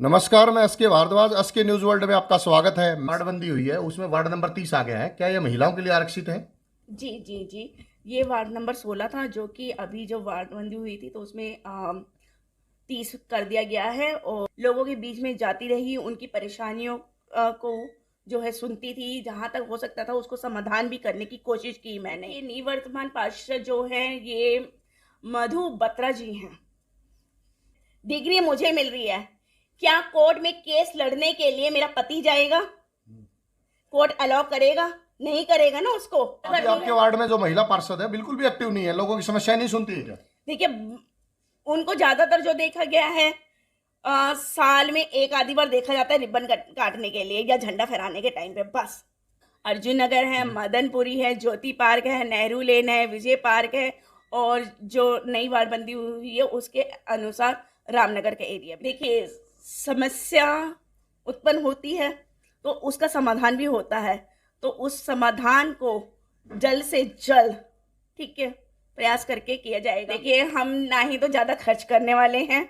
नमस्कार, मैं SK Bhardwaj. SK news world में आपका स्वागत है। वार्डबंदी हुई है, उसमें वार्ड नंबर 30 आ गया है। क्या ये महिलाओं के लिए आरक्षित है? जी जी जी। ये वार्ड नंबर 16 था, जो कि अभी जो वार्डबंदी हुई थी तो उसमें 30 कर दिया गया है। और लोगों के बीच में जाती रही, उनकी परेशानियों को जो है सुनती थी, जहां तक हो सकता था उसको समाधान भी करने की कोशिश की मैंने। ये निवर्तमान पार्षद जो है ये मधु बत्रा जी हैं। डिग्री मुझे मिल रही है, क्या कोर्ट में केस लड़ने के लिए मेरा पति जाएगा? कोर्ट अलाउ करेगा? नहीं करेगा ना उसको। अभी आपके वार्ड में जो महिला पार्षद है बिल्कुल भी एक्टिव नहीं है, लोगों की समस्या नहीं सुनती है क्या? देखिए, उनको ज्यादातर जो देखा गया है साल में एक आधी बार देखा जाता है रिबन काटने के लिए या झंडा फहराने के टाइम पे, बस। अर्जुन नगर है, मदनपुरी है, ज्योति पार्क है, नेहरू लेन है, विजय पार्क है, और जो नई वार्डबंदी हुई है उसके अनुसार रामनगर के एरिया। देखिए, समस्या उत्पन्न होती है तो उसका समाधान भी होता है, तो उस समाधान को जल्द से जल्द, ठीक है, प्रयास करके किया जाएगा। देखिए, हम ना ही तो ज़्यादा खर्च करने वाले हैं,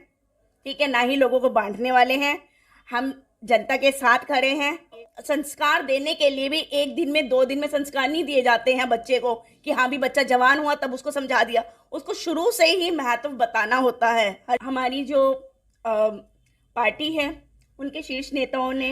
ठीक है, ना ही लोगों को बांटने वाले हैं। हम जनता के साथ खड़े हैं। संस्कार देने के लिए भी एक दिन में 2 दिन में संस्कार नहीं दिए जाते हैं बच्चे को कि हाँ भी बच्चा जवान हुआ तब उसको समझा दिया। उसको शुरू से ही महत्व बताना होता है। हमारी जो पार्टी है उनके शीर्ष नेताओं ने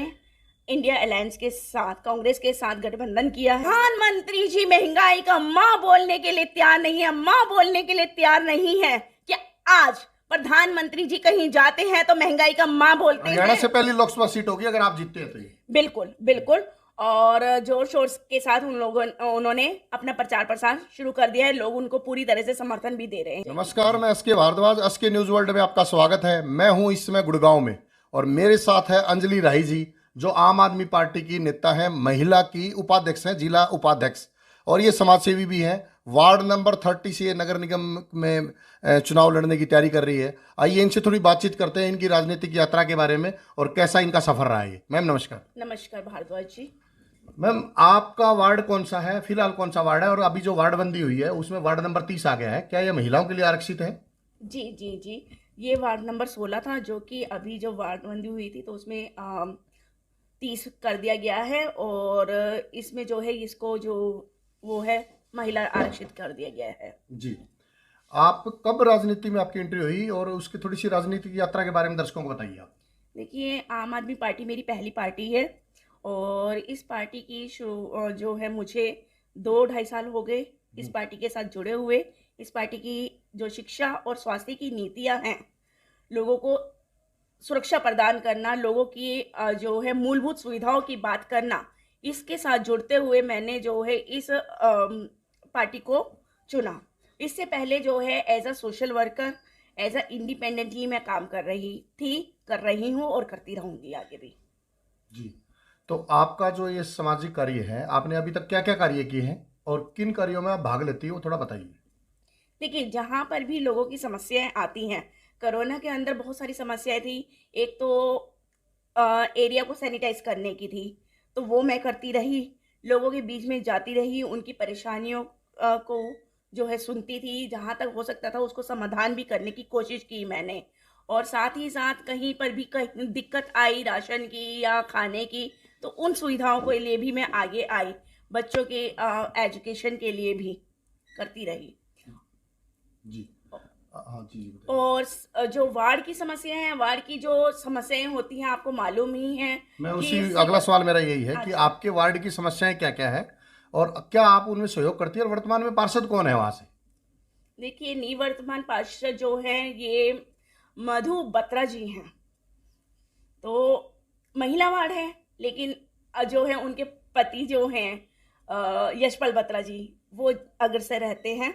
इंडिया अलायंस के साथ, कांग्रेस के साथ गठबंधन किया है। प्रधानमंत्री जी महंगाई का मां बोलने के लिए तैयार नहीं है, मां बोलने के लिए तैयार नहीं है। क्या आज प्रधानमंत्री जी कहीं जाते हैं तो महंगाई का मां बोलते हैं? हरियाणा से पहली लोकसभा सीट होगी अगर आप जीतते हैं तो। बिल्कुल बिल्कुल। और जोर शोर के साथ उन्होंने अपना प्रचार प्रसार शुरू कर दिया है। लोग उनको पूरी तरह से समर्थन भी दे रहे हैं। नमस्कार, मैं SK Bhardwaj. SK news world में आपका स्वागत है। मैं हूं इस समय गुड़गांव में और मेरे साथ है अंजलि राही जी, जो आम आदमी पार्टी की नेता है, महिला की उपाध्यक्ष है, जिला उपाध्यक्ष, और ये समाजसेवी भी हैं। वार्ड नंबर 30 से ये नगर निगम में चुनाव लड़ने की तैयारी कर रही है। आइए इनसे थोड़ी बातचीत करते हैं इनकी राजनीतिक यात्रा के बारे में और कैसा इनका सफर रहा है। मैम नमस्कार। नमस्कार भारद्वाज जी। मैम, आपका वार्ड कौन सा है, फिलहाल कौन सा वार्ड है, और अभी जो वार्ड बंदी हुई है उसमें वार्ड नंबर 30 आ गया है। क्या ये महिलाओं के लिए आरक्षित है? जी जी जी। ये वार्ड नंबर 16 था, जो कि अभी जो वार्डबंदी हुई थी तो उसमें 30 कर दिया गया है। और इसमें जो है इसको जो वो है महिला आरक्षित कर दिया गया है। जी। आप कब राजनीति में आपकी एंट्री हुई और उसकी थोड़ी सी राजनीतिक यात्रा के बारे में दर्शकों को बताइए आप। देखिए, आम आदमी पार्टी मेरी पहली पार्टी है और इस पार्टी की जो है मुझे 2-2.5 साल हो गए इस पार्टी के साथ जुड़े हुए। इस पार्टी की जो शिक्षा और स्वास्थ्य की नीतियां हैं, लोगों को सुरक्षा प्रदान करना, लोगों की जो है मूलभूत सुविधाओं की बात करना, इसके साथ जुड़ते हुए मैंने जो है इस पार्टी को चुना। इससे पहले जो है as a social worker, as a independently मैं काम कर रही हूँ और करती रहूंगी आगे भी। जी। तो आपका जो ये सामाजिक कार्य है, आपने अभी तक क्या क्या कार्य किए हैं और किन कार्यों में आप भाग लेती हो, थोड़ा बताइए। देखिए, जहाँ पर भी लोगों की समस्याएं आती हैं, कोरोना के अंदर बहुत सारी समस्याएं थी। एक तो एरिया को सैनिटाइज करने की थी, तो वो मैं करती रही। लोगों के बीच में जाती रही, उनकी परेशानियों को जो है सुनती थी, जहाँ तक हो सकता था उसको समाधान भी करने की कोशिश की मैंने। और साथ ही साथ कहीं पर भी कहीं दिक्कत आई राशन की या खाने की, तो उन सुविधाओं के लिए भी मैं आगे आई। बच्चों के एजुकेशन के लिए भी करती रही। जी। हाँ जी जी, बताइए। और जो वार्ड की समस्या है, वार्ड की जो समस्याएं होती हैं आपको मालूम ही है मैं कि उसी अगला सवाल मेरा यही है कि अच्छा। आपके वार्ड की समस्याएं क्या क्या है और क्या आप उनमें सहयोग करती है, और वर्तमान में पार्षद कौन है वहां से? देखिए, निवर्तमान पार्षद जो है ये मधु बत्रा जी हैं। तो महिला वार्ड है, लेकिन जो है उनके पति जो हैं यशपाल बत्रा जी, वो अग्रसर रहते हैं।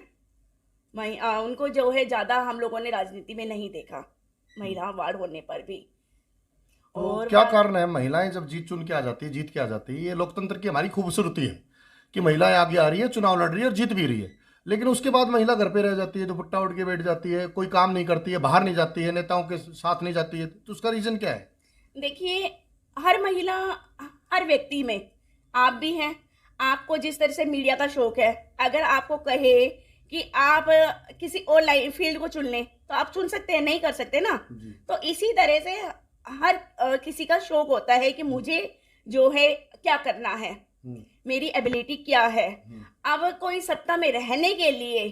उनको जो है ज़्यादा हम लोगों ने राजनीति में नहीं देखा, महिला वार्ड होने पर भी। तो और क्या कारण है, महिलाएं जब जीत चुन के आ जाती है, जीत के आ जाती है, ये लोकतंत्र की हमारी खूबसूरती है कि महिलाएं आगे आ रही है, चुनाव लड़ रही है और जीत भी रही है, लेकिन उसके बाद महिला घर पे रह जाती है, दुपट्टा उठ के बैठ जाती है, कोई काम नहीं करती है, बाहर नहीं जाती है, नेताओं के साथ नहीं जाती है, तो उसका रीजन क्या है? देखिए, हर महिला, हर व्यक्ति में, आप भी हैं, आपको जिस तरह से मीडिया का शौक है, अगर आपको कहे कि आप किसी और लाइन फील्ड को चुन लें तो आप चुन सकते हैं, नहीं कर सकते ना। जी। तो इसी तरह से हर किसी का शौक होता है कि मुझे जो है क्या करना है, मेरी एबिलिटी क्या है। अब कोई सत्ता में रहने के लिए,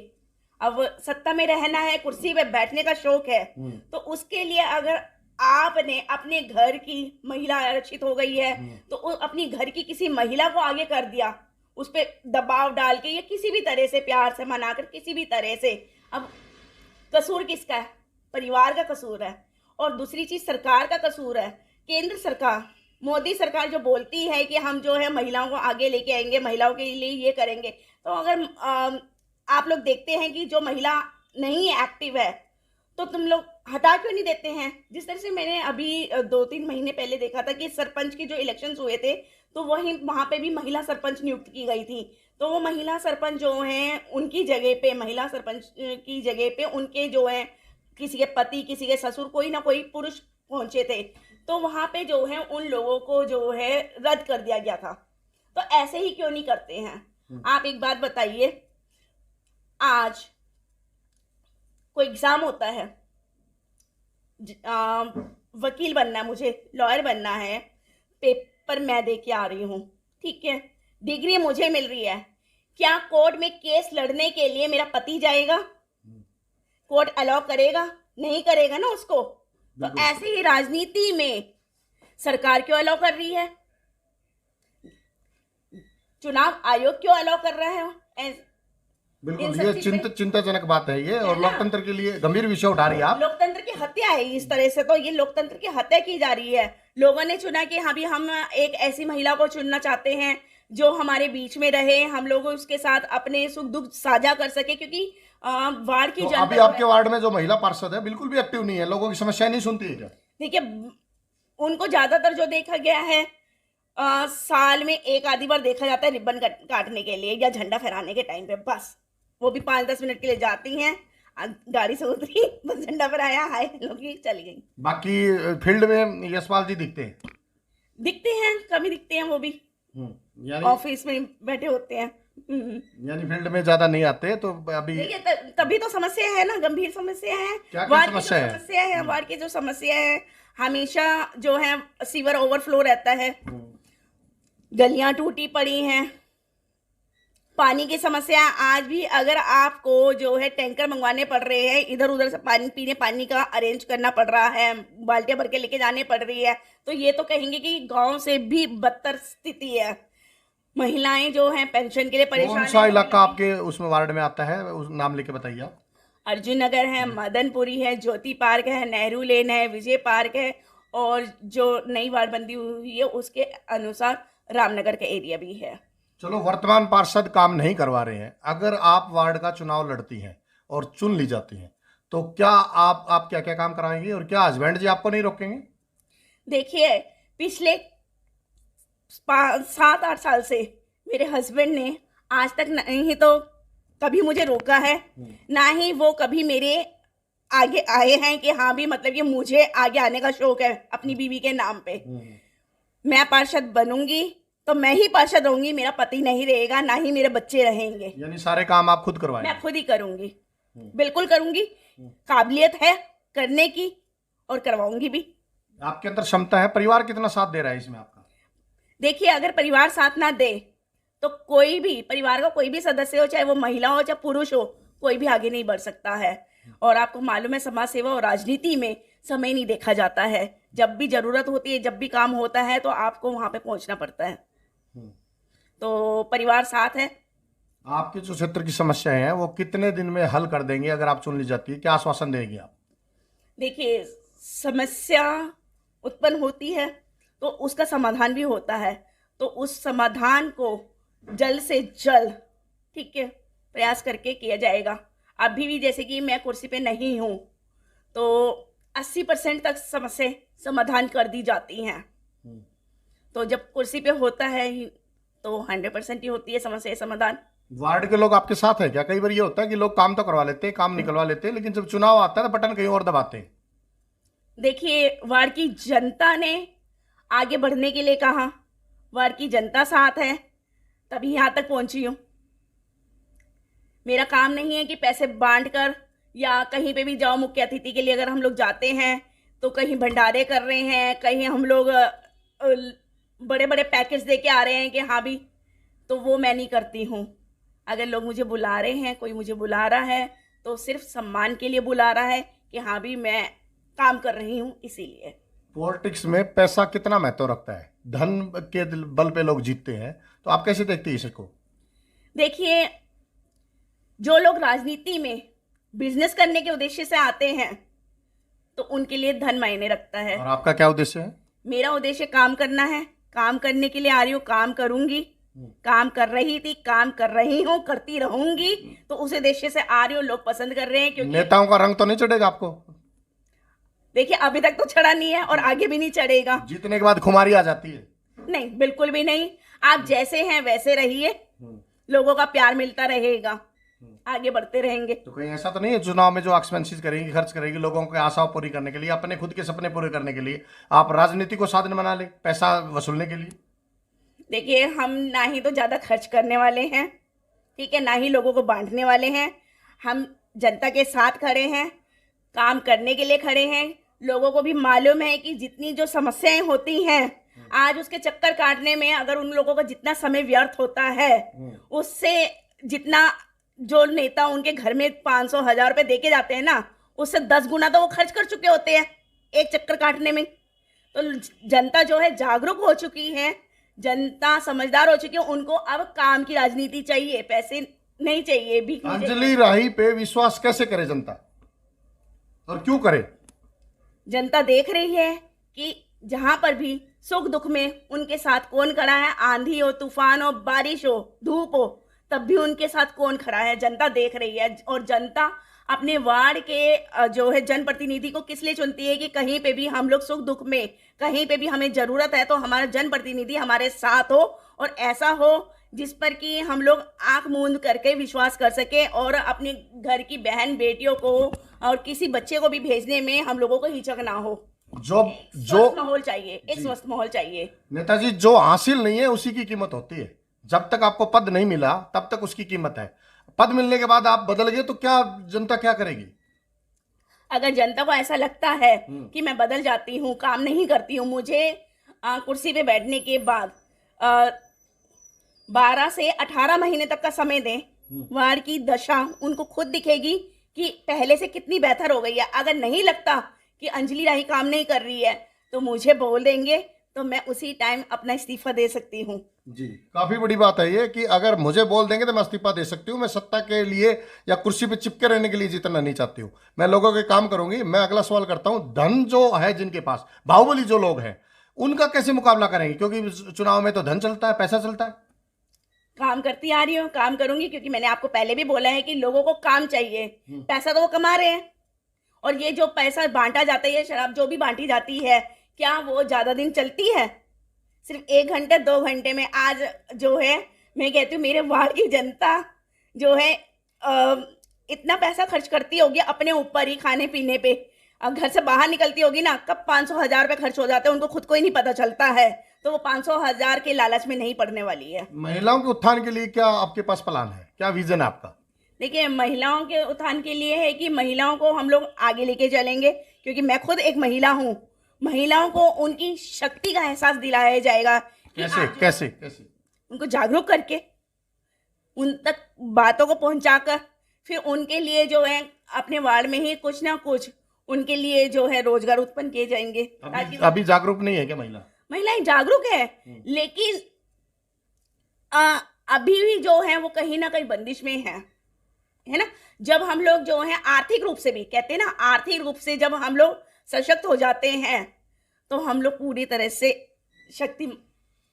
अब सत्ता में रहना है, कुर्सी पे बैठने का शौक है, तो उसके लिए अगर आपने अपने घर की महिला आरक्षित हो गई है तो अपनी घर की किसी महिला को आगे कर दिया, उस पर दबाव डाल के या किसी भी तरह से प्यार से मनाकर किसी भी तरह से, अब कसूर किसका है? परिवार का कसूर है। और दूसरी चीज सरकार का कसूर है। केंद्र सरकार, मोदी सरकार जो बोलती है कि हम जो है महिलाओं को आगे लेके आएंगे, महिलाओं के लिए ये करेंगे, तो अगर आप लोग देखते हैं कि जो महिला नहीं एक्टिव है तो तुम लोग हटा क्यों नहीं देते हैं? जिस तरह से मैंने अभी 2-3 महीने पहले देखा था कि सरपंच के जो इलेक्शंस हुए थे तो वहां पे भी महिला सरपंच नियुक्त की गई थी, तो वो महिला सरपंच जो हैं उनकी जगह पे, महिला सरपंच की जगह पे उनके जो है किसी के पति, किसी के ससुर, कोई ना कोई पुरुष पहुंचे थे, तो वहां पे जो है उन लोगों को जो है रद्द कर दिया गया था। तो ऐसे ही क्यों नहीं करते हैं? आप एक बात बताइए, आज कोई एग्जाम होता है, वकील बनना है, मुझे लॉयर बनना है, पेपर मैं दे के आ रही हूँ, ठीक है, डिग्री मुझे मिल रही है, क्या कोर्ट में केस लड़ने के लिए मेरा पति जाएगा? कोर्ट अलाउ करेगा? नहीं करेगा ना उसको। तो ऐसे ही राजनीति में सरकार क्यों अलाउ कर रही है? चुनाव आयोग क्यों अलाउ कर रहा है? बिल्कुल, ये चिंताजनक बात है ये, और लोकतंत्र के लिए गंभीर विषय उठा रही है आप। लोकतंत्र की हत्या है इस तरह से, तो ये लोकतंत्र की हत्या की जा रही है। लोगों ने चुना कि हाँ भी हम एक ऐसी महिला को चुनना चाहते हैं जो हमारे बीच में रहे, हम लोग उसके साथ अपने सुख दुख साझा कर सके, क्योंकि वार्ड की जनता, अभी आपके वार्ड में जो महिला पार्षद है बिल्कुल भी एक्टिव नहीं है, लोगों की समस्या नहीं सुनती है क्या? देखिए, उनको ज्यादातर जो देखा गया है, साल में एक आधी बार देखा जाता है रिबन काटने के लिए या झंडा फहराने के टाइम पे, बस वो भी 5-10 मिनट के लिए जाती हैं, गाड़ी से उतरी, बस झंडा फहराया, हाय लोग चली गई। बाकी फील्ड में यशपाल जी दिखते हैं, कभी दिखते हैं, वो भी यानी ऑफिस में बैठे होते हैं। यानी फील्ड में ज्यादा नहीं आते, तो अभी देखिए तभी तो समस्या है ना, गंभीर समस्या है। क्या वार्ड की समस्या जो है? समस्या है, वार्ड की जो समस्या है, हमेशा जो है सीवर ओवरफ्लो रहता है, गलियां टूटी पड़ी हैं, पानी की समस्या आज भी, अगर आपको जो है टैंकर मंगवाने पड़ रहे हैं, इधर उधर से पानी का अरेंज करना पड़ रहा है, बाल्टियां भर के लेके जाने पड़ रही है, तो ये तो कहेंगे कि गांव से भी बदतर स्थिति है। महिलाएं जो हैं पेंशन के लिए परेशान कौन सा इलाका आपके उसमें वार्ड में आता है, उस नाम लेके बताइए आप। अर्जुन नगर है, मदनपुरी है, ज्योति पार्क है, नेहरू लेन है, विजय पार्क है, और जो नई वार्डबंदी हुई है उसके अनुसार रामनगर का एरिया भी है। चलो, वर्तमान पार्षद काम नहीं करवा रहे हैं, अगर आप वार्ड का चुनाव लड़ती हैं और चुन ली जाती हैं तो क्या आप क्या क्या काम कराएंगी, और क्या हस्बैंड जी आपको नहीं रोकेंगे? देखिए, पिछले 7-8 साल से मेरे हस्बैंड ने आज तक नहीं तो कभी मुझे रोका है, ना ही वो कभी मेरे आगे आए हैं कि हाँ भी मतलब कि मुझे आगे आने का शौक है अपनी बीवी के नाम पे। मैं पार्षद बनूंगी तो मैं ही पार्षद रहूंगी, मेरा पति नहीं रहेगा, ना ही मेरे बच्चे रहेंगे। यानी सारे काम आप खुद करवाएंगे? मैं खुद ही करूंगी, बिल्कुल करूंगी, काबिलियत है करने की और करवाऊंगी भी। आपके अंदर क्षमता है, परिवार कितना साथ दे रहा है इसमें आपका? देखिए, अगर परिवार साथ ना दे तो कोई भी परिवार का कोई भी सदस्य हो, चाहे वो महिला हो चाहे पुरुष हो, कोई भी आगे नहीं बढ़ सकता है। और आपको मालूम है, समाज सेवा और राजनीति में समय नहीं देखा जाता है, जब भी जरूरत होती है, जब भी काम होता है तो आपको वहां पे पहुंचना पड़ता है। तो परिवार साथ है। आपके जो क्षेत्र की समस्याएं हैं वो कितने दिन में हल कर देंगे अगर आप चुन ली जाती है, क्या आश्वासन देंगे आप? देखिए, समस्या उत्पन्न होती है तो उसका समाधान भी होता है, तो उस समाधान को जल्द से जल्द, ठीक है, प्रयास करके किया जाएगा। अभी भी जैसे कि मैं कुर्सी पे नहीं हूँ तो 80% तक समस्या समाधान कर दी जाती हैं, तो जब कुर्सी पे होता है तो 100% ही होती है समस्या समाधान। वार्ड के लोग आपके साथ है क्या? कई बार ये होता है कि लोग काम तो करवा लेते हैं, काम निकलवा लेते हैं, लेकिन जब चुनाव आता है तो बटन कहीं और दबाते हैं। देखिए, वार्ड की जनता ने आगे बढ़ने के लिए कहा, वार्ड की जनता साथ है, तभी यहाँ तक पहुंची हूँ। मेरा काम नहीं है कि पैसे बांट कर या कहीं पे भी जाओ, मुख्य अतिथि के लिए अगर हम लोग जाते हैं तो कहीं भंडारे कर रहे हैं, कहीं हम लोग बड़े बड़े पैकेज दे के आ रहे हैं कि हाँ भी, तो वो मैं नहीं करती हूँ। अगर लोग मुझे बुला रहे हैं, कोई मुझे बुला रहा है, तो सिर्फ सम्मान के लिए बुला रहा है कि हाँ भी मैं काम कर रही हूँ, इसीलिए। पॉलिटिक्स में पैसा कितना महत्व रखता है? धन के बल पे लोग जीतते हैं, तो आप कैसे देखते हैं इसको? देखिए, जो लोग राजनीति में बिजनेस करने के उद्देश्य से आते हैं, तो उनके लिए धन मायने रखता है। और आपका क्या उद्देश्य है? मेरा उद्देश्य काम करना है, काम करने के लिए आ रही हूँ, काम करूंगी, काम कर रही थी, काम कर रही हूँ, करती रहूंगी। तो उस उद्देश्य से आ रही हूँ, लोग पसंद कर रहे हैं। क्योंकि नेताओं का रंग तो नहीं चढ़ेगा आपको? देखिए, अभी तक तो चढ़ा नहीं है और आगे भी नहीं चढ़ेगा। जीतने के बाद खुमारी आ जाती है? नहीं, बिल्कुल भी नहीं। आप जैसे हैं वैसे रहिए, लोगों का प्यार मिलता रहेगा, आगे बढ़ते रहेंगे। तो कहीं ऐसा तो नहीं है चुनाव में जो एक्सपेंसेस करेंगी, खर्च करेगी लोगों की आशाओं पूरी करने के लिए, अपने खुद के सपने पूरे करने के लिए, आप राजनीति को साधन बना ले पैसा वसूलने के लिए? देखिए, हम ना ही तो ज़्यादा खर्च करने वाले हैं, ठीक है, ना ही लोगों को बांटने वाले हैं। हम जनता के साथ खड़े हैं, काम करने के लिए खड़े हैं। लोगों को भी मालूम है कि जितनी जो समस्याएं होती हैं, आज उसके चक्कर काटने में अगर उन लोगों का जितना समय व्यर्थ होता है, उससे जितना जो नेता उनके घर में 500-1000 रुपये दे के जाते हैं ना, उससे 10 गुना तो वो खर्च कर चुके होते हैं एक चक्कर काटने में। तो जनता जो है जागरूक हो चुकी है, जनता समझदार हो चुकी है। उनको अब काम की राजनीति चाहिए, पैसे नहीं चाहिए, भीख नहीं चाहिए। अंजलि राही पे विश्वास कैसे करे जनता, और क्यों करे? जनता देख रही है कि जहां पर भी सुख दुख में उनके साथ कौन खड़ा है, आंधी हो, तूफान हो, बारिश हो, धूप हो, तब भी उनके साथ कौन खड़ा है, जनता देख रही है। और जनता अपने वार्ड के जो है जनप्रतिनिधि को किस लिए चुनती है कि कहीं पे भी हम लोग सुख दुख में, कहीं पे भी हमें जरूरत है, तो हमारा जनप्रतिनिधि हमारे साथ हो, और ऐसा हो जिस पर कि हम लोग आंख मूंद करके विश्वास कर सके, और अपने घर की बहन बेटियों को और किसी बच्चे को भी भेजने में हम लोगों को हिचक ना हो। जो स्वस्थ माहौल चाहिए, एक स्वस्थ माहौल चाहिए। नेताजी, जो हासिल नहीं है उसी की कीमत होती है। जब तक आपको पद नहीं मिला तब तक उसकी कीमत है। पद मिलने के बाद आप बदल गए तो क्या जनता क्या करेगी? अगर जनता को ऐसा लगता है कि मैं बदल जाती हूँ, काम नहीं करती हूँ, मुझे कुर्सी पे बैठने के बाद 12 से 18 महीने तक का समय दें, वार्ड की दशा उनको खुद दिखेगी कि पहले से कितनी बेहतर हो गई है। अगर नहीं लगता कि अंजलि राही काम नहीं कर रही है, तो मुझे बोल देंगे, तो मैं उसी टाइम अपना इस्तीफा दे सकती हूँ। जी, काफी बड़ी बात है ये कि अगर मुझे बोल देंगे तो मैं इस्तीफा दे सकती हूँ। मैं सत्ता के लिए या कुर्सी पे चिपके रहने के लिए जीतना नहीं चाहती हूँ। मैं लोगों के काम करूंगी। मैं अगला सवाल करता हूँ, धन जो है जिनके पास, बाहुबली जो लोग हैं, उनका कैसे मुकाबला करेंगे? क्योंकि चुनाव में तो धन चलता है, पैसा चलता है। काम करती आ रही हूँ, काम करूंगी, क्योंकि मैंने आपको पहले भी बोला है कि लोगों को काम चाहिए। पैसा तो वो कमा रहे हैं, और ये जो पैसा बांटा जाता है, ये शराब जो भी बांटी जाती है, क्या वो ज्यादा दिन चलती है? सिर्फ 1 घंटे 2 घंटे में। आज जो है, मैं कहती हूँ मेरे वार्ड की जनता जो है इतना पैसा खर्च करती होगी अपने ऊपर ही, खाने पीने पे। अब घर से बाहर निकलती होगी ना, कब 500-1000 रुपये खर्च हो जाते हैं, उनको खुद को ही नहीं पता चलता है। तो वो 500-1000 के लालच में नहीं पड़ने वाली है। महिलाओं के उत्थान के लिए क्या आपके पास प्लान है, क्या विजन है आपका? देखिए, महिलाओं के उत्थान के लिए है कि महिलाओं को हम लोग आगे लेके चलेंगे, क्योंकि मैं खुद एक महिला हूँ। महिलाओं को उनकी शक्ति का एहसास दिलाया जाएगा। कैसे कैसे कैसे? उनको जागरूक करके, उन तक बातों को पहुंचाकर, फिर उनके लिए जो है अपने वार्ड में ही कुछ ना कुछ उनके लिए जो है रोजगार उत्पन्न किए जाएंगे। ताकि अभी जागरूक नहीं है क्या महिलाएं जागरूक है, लेकिन अभी भी जो है वो कहीं ना कहीं बंदिश में है ना। जब हम लोग जो है आर्थिक रूप से भी, कहते हैं ना, आर्थिक रूप से जब हम लोग सशक्त हो जाते हैं, तो हम लोग पूरी तरह से शक्ति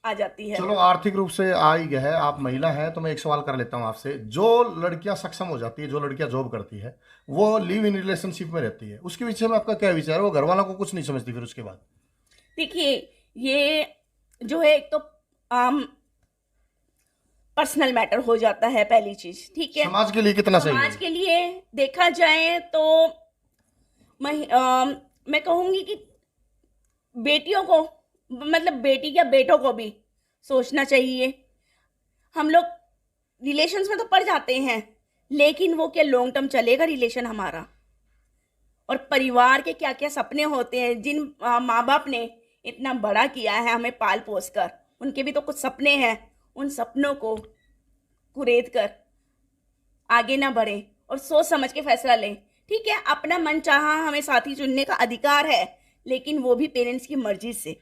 आ जाती है। चलो, आर्थिक रूप से आ ही गए है, आप महिला हैं, तो मैं एक सवाल कर लेता हूं आपसे। जो लड़कियां सक्षम हो जाती है, जो लड़कियां जॉब करती है, वो लिव इन रिलेशनशिप में रहती है, उसके विषय में आपका क्या विचार है? वो घर वालों को कुछ नहीं समझती फिर उसके बाद? देखिए, ये जो है एक तो पर्सनल मैटर हो जाता है, पहली चीज, ठीक है। समाज के लिए कितना सही है? समाज के लिए देखा जाए तो मैं कहूंगी कि बेटियों को, मतलब बेटी या बेटों को भी सोचना चाहिए। हम लोग रिलेशंस में तो पड़ जाते हैं, लेकिन वो क्या लॉन्ग टर्म चलेगा रिलेशन हमारा? और परिवार के क्या क्या सपने होते हैं। जिन माँ बाप ने इतना बड़ा किया है हमें पाल पोस कर, उनके भी तो कुछ सपने हैं। उन सपनों को कुरेद कर आगे ना बढ़े और सोच समझ के फैसला लें। ठीक है, अपना मन चाहा हमें साथी चुनने का अधिकार है, लेकिन वो भी पेरेंट्स की मर्जी से।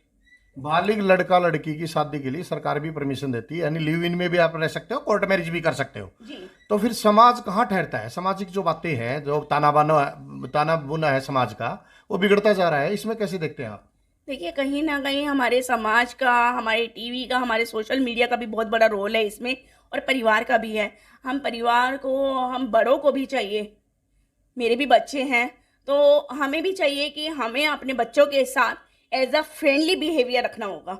बालिग लड़का लड़की की शादी के लिए सरकार भी परमिशन देती है, यानी लिव इन में भी आप रह सकते हो, कोर्ट मैरिज भी कर सकते हो। जी, तो फिर समाज कहाँ ठहरता है? सामाजिक जो बातें हैं, जो ताना बुना है समाज का, वो बिगड़ता जा रहा है। इसमें कैसे देखते हैं आप? देखिए कहीं ना कहीं हमारे समाज का, हमारे टीवी का, हमारे सोशल मीडिया का भी बहुत बड़ा रोल है इसमें, और परिवार का भी है। हम परिवार को, हम बड़ों को भी चाहिए, मेरे भी बच्चे हैं तो हमें भी चाहिए कि हमें अपने बच्चों के साथ एज अ फ्रेंडली बिहेवियर रखना होगा।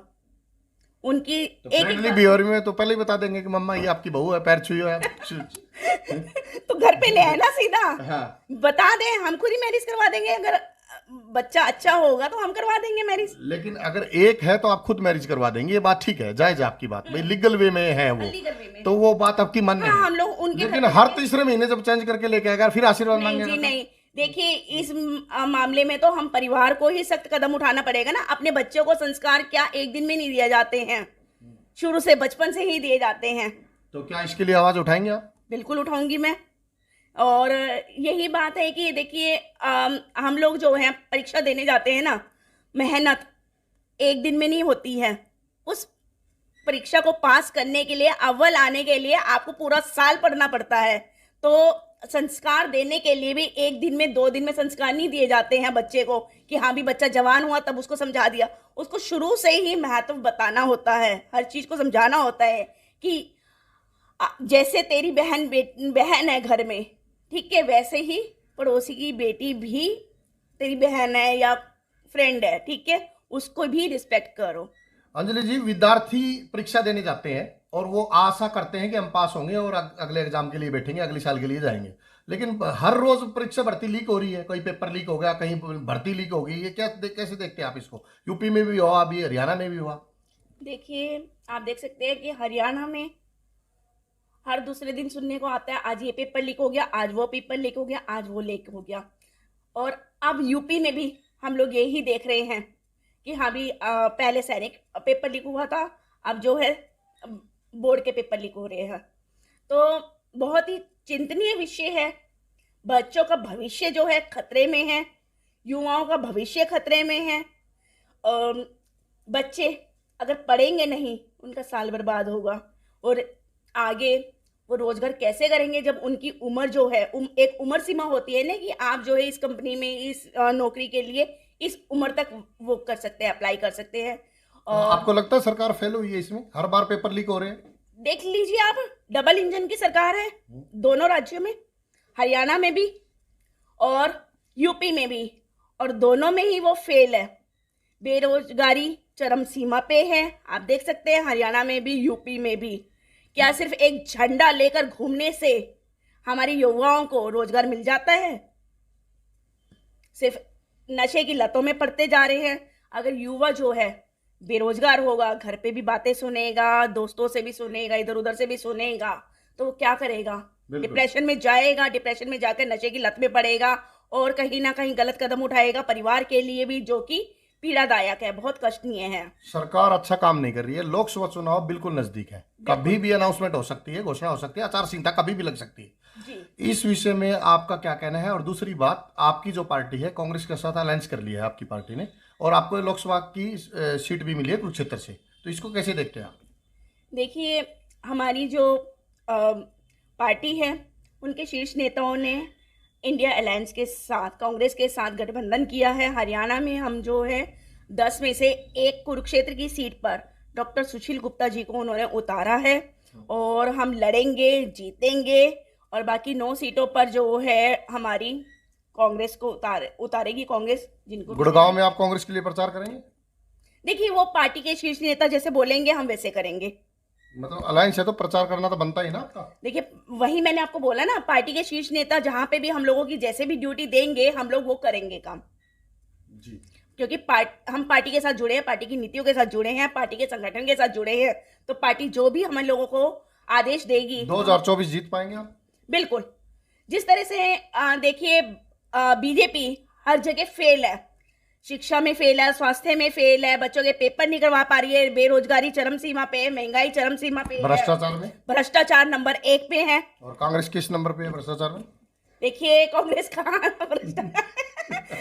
उनकी तो एक फ्रेंडली बिहेवियर में तो पहले ही बता देंगे कि मम्मा ये आपकी बहू है, पैर छुइयो है। तो घर पे ले आए ना सीधा, हाँ। बता दें, हम खुद ही मैरिज करवा देंगे। अगर बच्चा अच्छा होगा तो हम करवा देंगे मैरिज। लेकिन अगर एक है तो आप खुद मैरिज करवा देंगे, ये बात ठीक है, जायज है आपकी बात, भाई लीगल वे में है वो, लीगल वे में। तो वो बात आपकी मान्य हाँ, है। हम लोग उनके लेकिन घर पे हर जाके- तीसरे महीने जब चेंज करके लेके आएगा फिर आशीर्वाद नहीं मांगेगा जी तो? नहीं, देखिए इस मामले में तो हम परिवार को ही सख्त कदम उठाना पड़ेगा ना। अपने बच्चों को संस्कार क्या एक दिन में नहीं दिए जाते हैं, शुरू से बचपन से ही दिए जाते हैं। तो क्या इसके लिए आवाज उठाएंगे आप? बिल्कुल उठाऊंगी मैं। और यही बात है कि देखिए हम लोग जो हैं परीक्षा देने जाते हैं ना, मेहनत एक दिन में नहीं होती है। उस परीक्षा को पास करने के लिए, अव्वल आने के लिए आपको पूरा साल पढ़ना पड़ता है। तो संस्कार देने के लिए भी एक दिन में, 2 दिन में संस्कार नहीं दिए जाते हैं बच्चे को कि हाँ भी बच्चा जवान हुआ तब उसको समझा दिया। उसको शुरू से ही महत्व बताना होता है, हर चीज को समझाना होता है कि जैसे तेरी बहन है घर में, ठीक है, वैसे ही पड़ोसी की बेटी भी तेरी बहन है या फ्रेंड है, ठीक है, उसको भी रिस्पेक्ट करो। अंजलि जी, विद्यार्थी परीक्षा देने जाते हैं और वो आशा करते हैं कि हम पास होंगे और अगले एग्जाम के लिए बैठेंगे, अगले साल के लिए जाएंगे, लेकिन हर रोज परीक्षा भर्ती लीक हो रही है। कोई पेपर लीक हो गया, कहीं भर्ती लीक हो गई, ये कैसे देखते हैं आप इसको? यूपी में भी हुआ, अभी हरियाणा में भी हुआ। देखिए आप देख सकते हैं कि हरियाणा में हर दूसरे दिन सुनने को आता है आज ये पेपर लीक हो गया, आज वो पेपर लीक हो गया, आज वो लीक हो गया। और अब यूपी में भी हम लोग यही देख रहे हैं कि हाँ भी पहले सैनिक पेपर लीक हुआ था, अब जो है बोर्ड के पेपर लीक हो रहे हैं। तो बहुत ही चिंतनीय विषय है। बच्चों का भविष्य जो है खतरे में है, युवाओं का भविष्य खतरे में है। बच्चे अगर पढ़ेंगे नहीं, उनका साल बर्बाद होगा और आगे वो रोजगार कैसे करेंगे जब उनकी उम्र जो है, एक उम्र सीमा होती है ना कि आप जो है इस कंपनी में, इस नौकरी के लिए इस उम्र तक वो कर सकते हैं, अप्लाई कर सकते हैं। और आपको लगता है सरकार फेल हुई है इसमें? हर बार पेपर लीक हो रहे हैं। देख लीजिए आप, डबल इंजन की सरकार है दोनों राज्यों में, हरियाणा में भी और यूपी में भी, और दोनों में ही वो फेल है। बेरोजगारी चरम सीमा पे है, आप देख सकते हैं हरियाणा में भी, यूपी में भी। क्या सिर्फ एक झंडा लेकर घूमने से हमारे युवाओं को रोजगार मिल जाता है? सिर्फ नशे की लतों में पड़ते जा रहे हैं। अगर युवा जो है बेरोजगार होगा, घर पे भी बातें सुनेगा, दोस्तों से भी सुनेगा, इधर उधर से भी सुनेगा, तो वो क्या करेगा? डिप्रेशन में जाएगा, डिप्रेशन में जाकर नशे की लत में पड़ेगा और कहीं ना कहीं गलत कदम उठाएगा, परिवार के लिए भी, जो कि पीड़ादायक है, बहुत कष्टनीय है। सरकार अच्छा काम नहीं कर रही है। लोकसभा चुनाव बिल्कुल नजदीक है, कभी भी अनाउंसमेंट हो सकती है, घोषणा हो सकती है, आचार संहिता कभी भी लग सकती है जी। इस विषय में आपका क्या कहना है? और दूसरी बात, आपकी जो पार्टी है कांग्रेस के साथ अलायंस कर लिया है आपकी पार्टी ने, और आपको लोकसभा की सीट भी मिली है कुरुक्षेत्र से, तो इसको कैसे देखते हैं आप? देखिए हमारी जो पार्टी है, उनके शीर्ष नेताओं ने इंडिया अलायंस के साथ, कांग्रेस के साथ गठबंधन किया है। हरियाणा में हम जो है 10 में से 1 कुरुक्षेत्र की सीट पर डॉक्टर सुशील गुप्ता जी को उन्होंने उतारा है और हम लड़ेंगे, जीतेंगे, और बाकी 9 सीटों पर जो है हमारी कांग्रेस को उतारेगी कांग्रेस, जिनको गुड़गांव में आप कांग्रेस के लिए प्रचार करेंगे? देखिए वो पार्टी के शीर्ष नेता जैसे बोलेंगे हम वैसे करेंगे। मतलब अलायंस है तो प्रचार करना तो बनता ही ना आपका। देखिए वही मैंने आपको बोला ना, पार्टी के शीर्ष नेता जहां पे भी हम लोगों की जैसे भी ड्यूटी देंगे, हम लोग वो करेंगे काम जी। क्योंकि हम पार्टी के साथ जुड़े हैं, पार्टी की नीतियों के साथ जुड़े हैं, पार्टी के संगठन के साथ जुड़े हैं, तो पार्टी जो भी हम लोगों को आदेश देगी 2024 जीत पाएंगे आप? बिल्कुल। जिस तरह से देखिए बीजेपी हर जगह फेल है, शिक्षा में फेल है, स्वास्थ्य में फेल है, बच्चों के पेपर नहीं करवा पा रही है, बेरोजगारी चरम सीमा पे है, महंगाई चरम सीमा पे है, भ्रष्टाचार में भ्रष्टाचार नंबर 1 पे है। और कांग्रेस किस नंबर पे है भ्रष्टाचार में? देखिए कांग्रेस कहाँ भ्रष्टाचार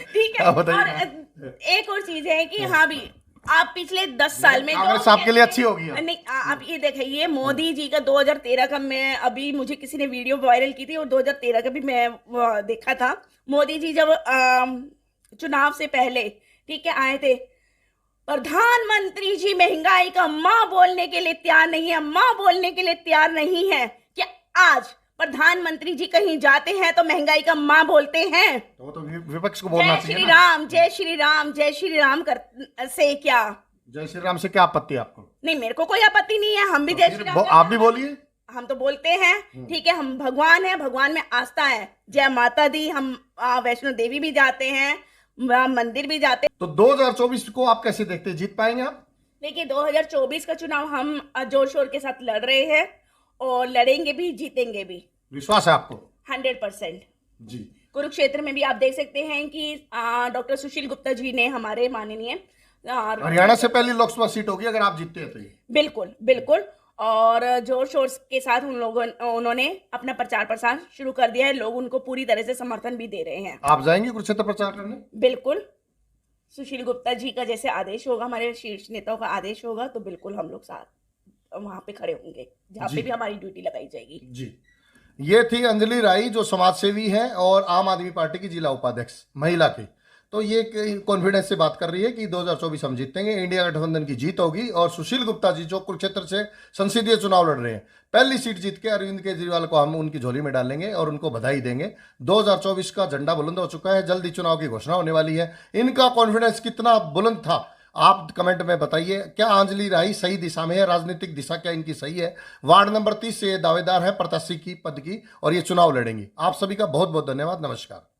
ठीक है। हाँ, बताइए। और एक और चीज है कि हाँ भी आप पिछले 10 साल में कांग्रेस आपके लिए अच्छी होगी अब। नहीं आप ये देखिए मोदी जी का 2013 का, मैं अभी मुझे किसी ने वीडियो वायरल की थी और 2013 का भी मैं देखा था। मोदी जी जब चुनाव से पहले ठीक है आए थे, प्रधानमंत्री जी महंगाई का माँ बोलने के लिए तैयार नहीं है, माँ बोलने के लिए तैयार नहीं है। क्या आज प्रधानमंत्री जी कहीं जाते हैं तो महंगाई का माँ बोलते हैं? तो वो तो विपक्ष को बोलना जय चाहिए श्री ना। राम, जय श्री राम, जय श्री राम कर से क्या? जय श्री राम से क्या आपत्ति है आपको? नहीं मेरे को कोई आपत्ति नहीं है, हम भी जय श्री राम आप भी बोलिए। हम तो बोलते हैं ठीक है, हम भगवान है, भगवान में आस्था है, जय माता दी। हम वैष्णो देवी भी जाते हैं, मंदिर भी जाते हैं। तो 2024 को आप कैसे देखते हैं, जीत पाएंगे आप? देखिए 2024 का चुनाव हम जोर शोर के साथ लड़ रहे हैं और लड़ेंगे भी, जीतेंगे भी, विश्वास है आपको? 100%। जी। कुरुक्षेत्र में भी आप देख सकते हैं कि डॉक्टर सुशील गुप्ता जी ने, हमारे माननीय हरियाणा से पहली लोकसभा सीट होगी अगर आप जीतते हैं तो ये। बिल्कुल बिल्कुल, और जोर शोर के साथ उन्होंने अपना प्रचार प्रसार शुरू कर दिया है, लोग उनको पूरी तरह से समर्थन भी दे रहे हैं। आप जाएंगे कुरुक्षेत्र प्रचार करने? बिल्कुल, सुशील गुप्ता जी का जैसे आदेश होगा, हमारे शीर्ष नेताओं का आदेश होगा, तो बिल्कुल हम लोग साथ वहां पे खड़े होंगे जहाँ पे भी हमारी ड्यूटी लगाई जाएगी। जी। ये थी अंजलि राय जो समाज सेवी है और आम आदमी पार्टी की जिला उपाध्यक्ष महिला की। तो ये कॉन्फिडेंस से बात कर रही है कि 2024 हम जीतेंगे, इंडिया गठबंधन की जीत होगी। और सुशील गुप्ता जी जो कुरुक्षेत्र से संसदीय चुनाव लड़ रहे हैं, पहली सीट जीत के अरविंद केजरीवाल को हम उनकी झोली में डालेंगे और उनको बधाई देंगे। 2024 का झंडा बुलंद हो चुका है, जल्दी चुनाव की घोषणा होने वाली है। इनका कॉन्फिडेंस कितना बुलंद था आप कमेंट में बताइए। क्या अंजलि राय सही दिशा में है? राजनीतिक दिशा क्या इनकी सही है? वार्ड नंबर 30 से ये दावेदार है प्रत्याशी की पद की और ये चुनाव लड़ेंगी। आप सभी का बहुत बहुत धन्यवाद। नमस्कार।